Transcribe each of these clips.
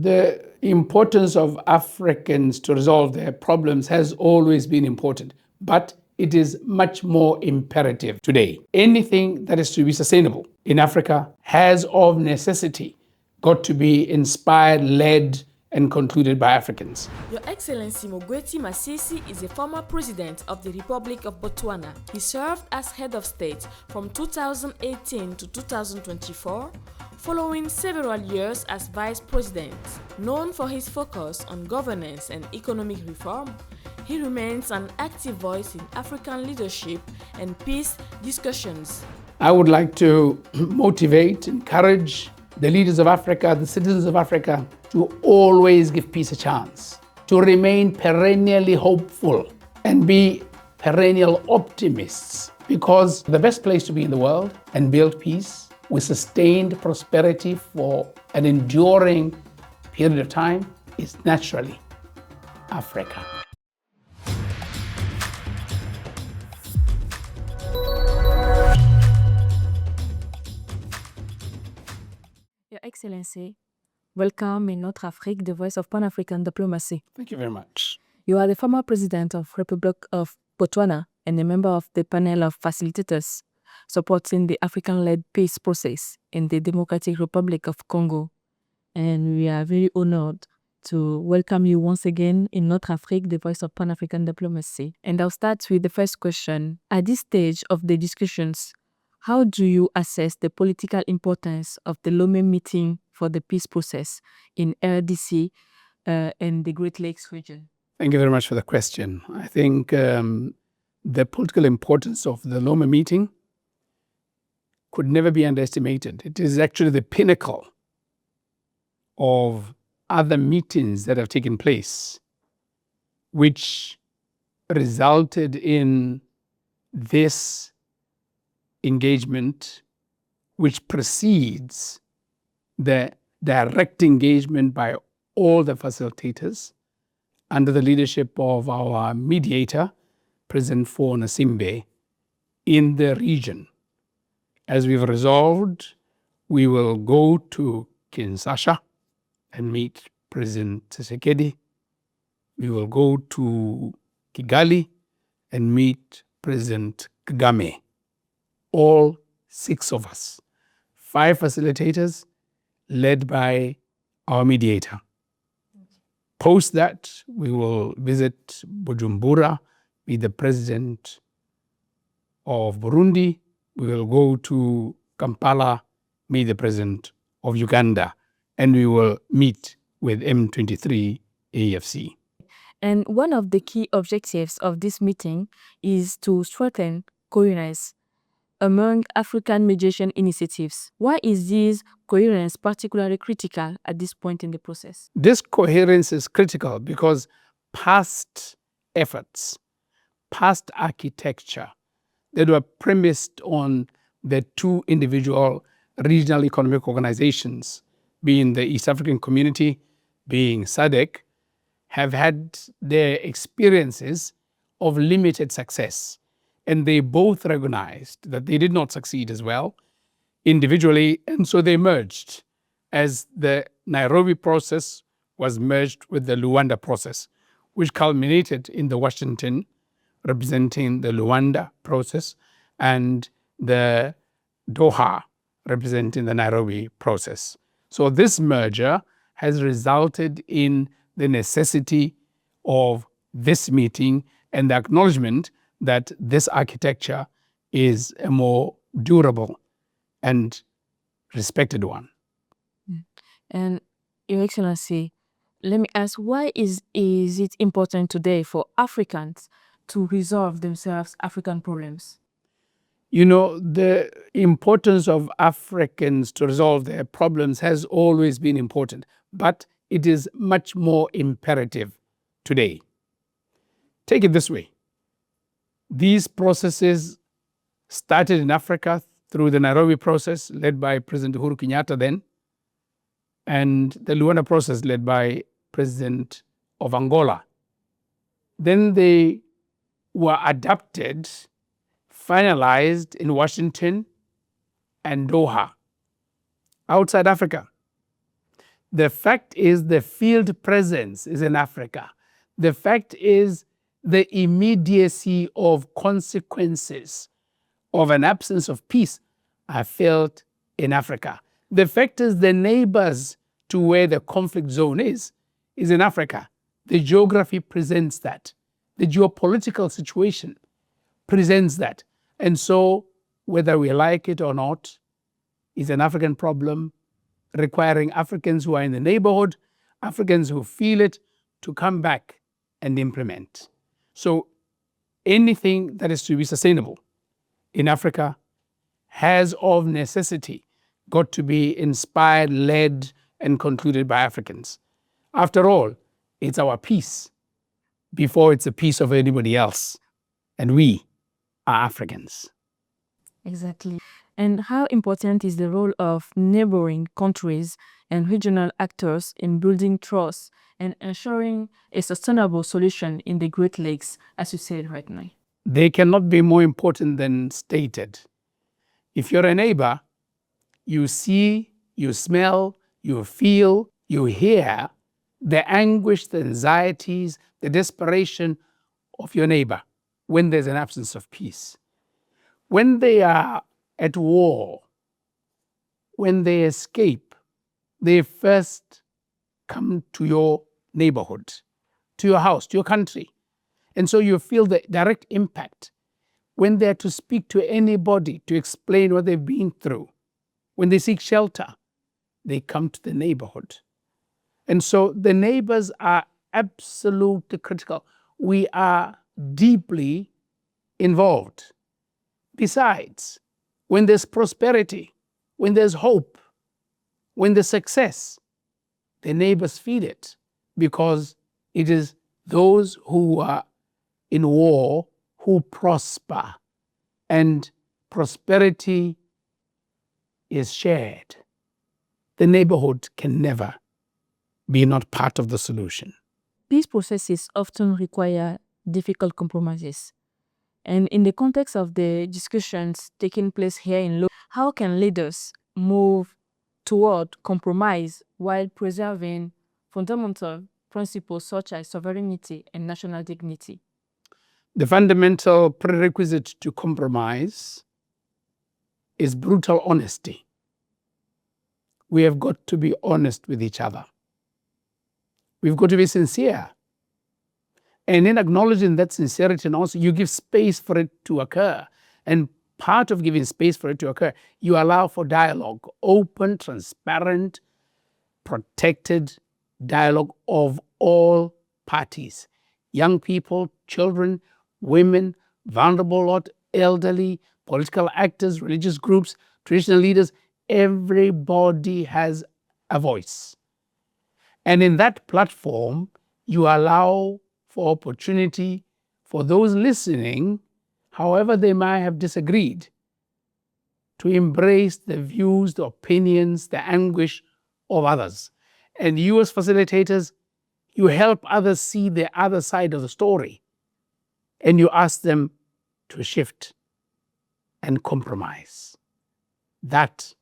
the importance of Africans to resolve their problems has always been important, but it is much more imperative today. Anything that is to be sustainable in Africa has of necessity got to be inspired, led, and concluded by Africans. Your Excellency Mokgweetsi Masisi is a former president of the Republic of Botswana. He served as head of state from 2018 to 2024, following several years as vice president. Known for his focus on governance and economic reform, he remains an active voice in African leadership and peace discussions. I would like to motivate, encourage the leaders of Africa, the citizens of Africa, to always give peace a chance, to remain perennially hopeful and be perennial optimists, because the best place to be in the world and build peace with sustained prosperity for an enduring period of time is naturally Africa. Your Excellency, welcome in Notre Afrique, the voice of Pan-African diplomacy. Thank you very much. You are the former president of Republic of Botswana and a member of the panel of facilitators supporting the African-led peace process in the Democratic Republic of Congo. And we are very honored to welcome you once again in Notre Afrique, the voice of Pan-African diplomacy. And I'll start with the first question. At this stage of the discussions, how do you assess the political importance of the Lomé meeting for the peace process in RDC and the Great Lakes region? Thank you very much for the question. I think the political importance of the Lomé meeting could never be underestimated. It is actually the pinnacle of other meetings that have taken place, which resulted in this engagement, which precedes the direct engagement by all the facilitators under the leadership of our mediator, President Nasimbe, in the region. As we've resolved, we will go to Kinshasa and meet President Tshisekedi. We will go to Kigali and meet President Kagame. All 6 of us, 5 facilitators led by our mediator. Post that, we will visit Bujumbura, meet the president of Burundi. We will go to Kampala, meet the president of Uganda, and we will meet with M23 AFC. And one of the key objectives of this meeting is to strengthen coherence among African mediation initiatives. Why is this coherence particularly critical at this point in the process? This coherence is critical because past efforts, past architecture that were premised on the 2 individual regional economic organizations, being the East African Community, being SADC, have had their experiences of limited success. And they both recognized that they did not succeed as well individually, and so they merged as the Nairobi process was merged with the Luanda process, which culminated in the Washington representing the Luanda process and the Doha representing the Nairobi process. So this merger has resulted in the necessity of this meeting and the acknowledgement that this architecture is a more durable and respected one. And Your Excellency, let me ask, why is it important today for Africans to resolve themselves African problems? You know, the importance of Africans to resolve their problems has always been important, but it is much more imperative today. Take it this way. These processes started in Africa through the Nairobi process led by President Uhuru Kenyatta then, and the Luanda process led by President of Angola. Then they were adapted, finalized in Washington and Doha, outside Africa. The fact is the field presence is in Africa. The fact is the immediacy of consequences of an absence of peace are felt in Africa. The fact is the neighbors to where the conflict zone is in Africa. The geography presents that. The geopolitical situation presents that. And so, whether we like it or not, it's an African problem requiring Africans who are in the neighborhood, Africans who feel it, to come back and implement. So anything that is to be sustainable in Africa has of necessity got to be inspired, led, and concluded by Africans. After all, it's our peace before it's a piece of anybody else. And we are Africans. Exactly. And how important is the role of neighboring countries and regional actors in building trust and ensuring a sustainable solution in the Great Lakes, as you said right now? They cannot be more important than stated. If you're a neighbor, you see, you smell, you feel, you hear the anguish, the anxieties, the desperation of your neighbor when there's an absence of peace. When they are at war, when they escape, they first come to your neighborhood, to your house, to your country. And so you feel the direct impact when they're to speak to anybody to explain what they've been through. When they seek shelter, they come to the neighborhood. And so the neighbors are absolutely critical. We are deeply involved. Besides, when there's prosperity, when there's hope, when there's success, the neighbors feel it, because it is those who are in war who prosper, and prosperity is shared. The neighborhood can never be not part of the solution. These processes often require difficult compromises. And in the context of the discussions taking place here in Lomé, how can leaders move toward compromise while preserving fundamental principles such as sovereignty and national dignity? The fundamental prerequisite to compromise is brutal honesty. We have got to be honest with each other. We've got to be sincere. And in acknowledging that sincerity, and also you give space for it to occur. And part of giving space for it to occur, you allow for dialogue, open, transparent, protected dialogue of all parties. Young people, children, women, vulnerable lot, elderly, political actors, religious groups, traditional leaders, everybody has a voice. And in that platform, you allow for opportunity for those listening, however they might have disagreed, to embrace the views, the opinions, the anguish of others. And you as facilitators, you help others see the other side of the story. And you ask them to shift and compromise. That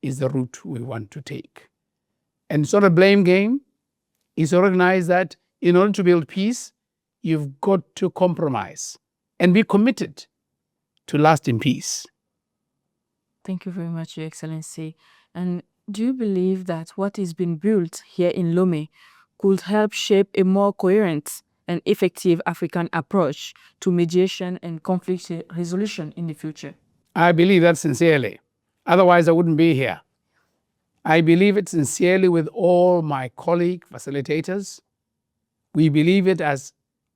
is the route we want to take. And it's not a blame game. It's to recognize that in order to build peace, you've got to compromise and be committed to lasting peace. Thank you very much, Your Excellency. And do you believe that what is being built here in Lomé could help shape a more coherent and effective African approach to mediation and conflict resolution in the future? I believe that sincerely. Otherwise, I wouldn't be here. I believe it sincerely with all my colleague facilitators. We believe it as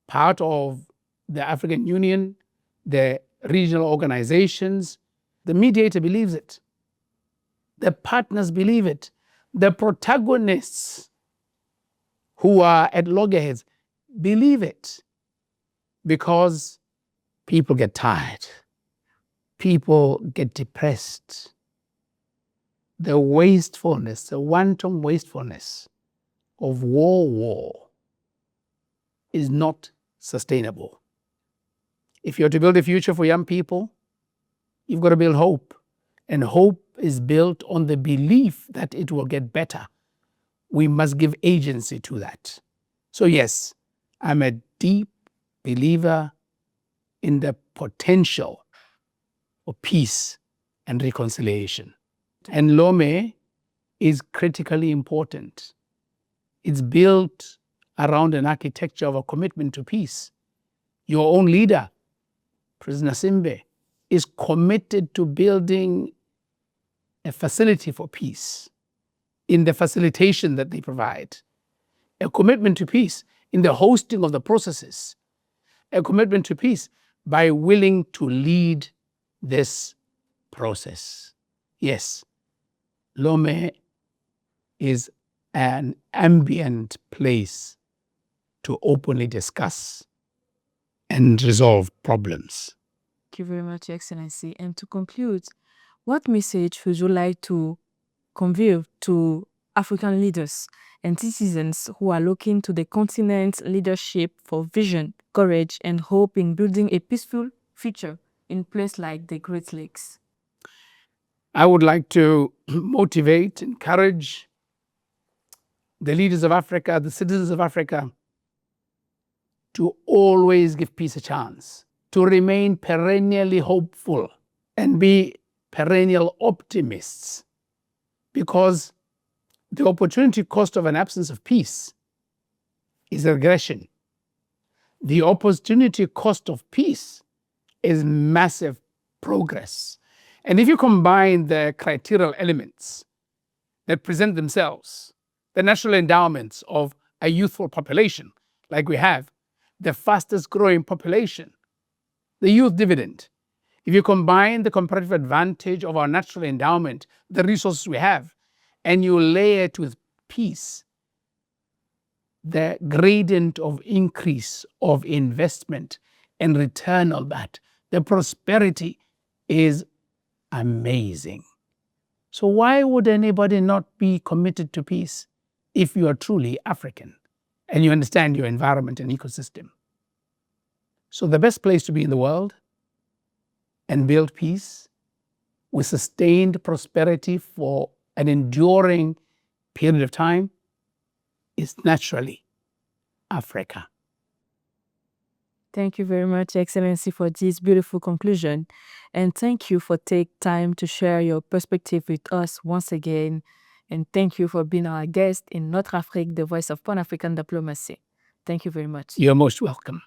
part of the African Union, the regional organizations. The mediator believes it. The partners believe it. The protagonists who are at loggerheads believe it, because people get tired. People get depressed. The wastefulness, the wanton wastefulness of war is not sustainable. If you're to build a future for young people, you've got to build hope. And hope is built on the belief that it will get better we must give agency to that. So yes, I'm a deep believer in the potential for peace and reconciliation. And Lomé is critically important. It's built around an architecture of a commitment to peace. Your own leader, President Simbe, is committed to building a facility for peace in the facilitation that they provide, a commitment to peace in the hosting of the processes, a commitment to peace by willing to lead this process. Yes, Lomé is an ambient place to openly discuss and resolve problems. Thank you very much, Your Excellency. And to conclude, what message would you like to convey to African leaders and citizens who are looking to the continent's leadership for vision, courage, and hope in building a peaceful future in places like the Great Lakes? I would like to motivate, encourage the leaders of Africa, the citizens of Africa, to always give peace a chance, to remain perennially hopeful and be perennial optimists, because the opportunity cost of an absence of peace is regression. The opportunity cost of peace is massive progress. And if you combine the criterial elements that present themselves, the natural endowments of a youthful population, like we have, the fastest growing population, the youth dividend, if you combine the comparative advantage of our natural endowment, the resources we have, and you layer it with peace, the gradient of increase of investment and return on that, the prosperity is amazing. So why would anybody not be committed to peace if you are truly African and you understand your environment and ecosystem? So the best place to be in the world and build peace with sustained prosperity for an enduring period of time is naturally Africa. Thank you very much, Excellency, for this beautiful conclusion. And thank you for taking time to share your perspective with us once again. And thank you for being our guest in Notre Afrique, the voice of Pan-African diplomacy. Thank you very much. You're most welcome.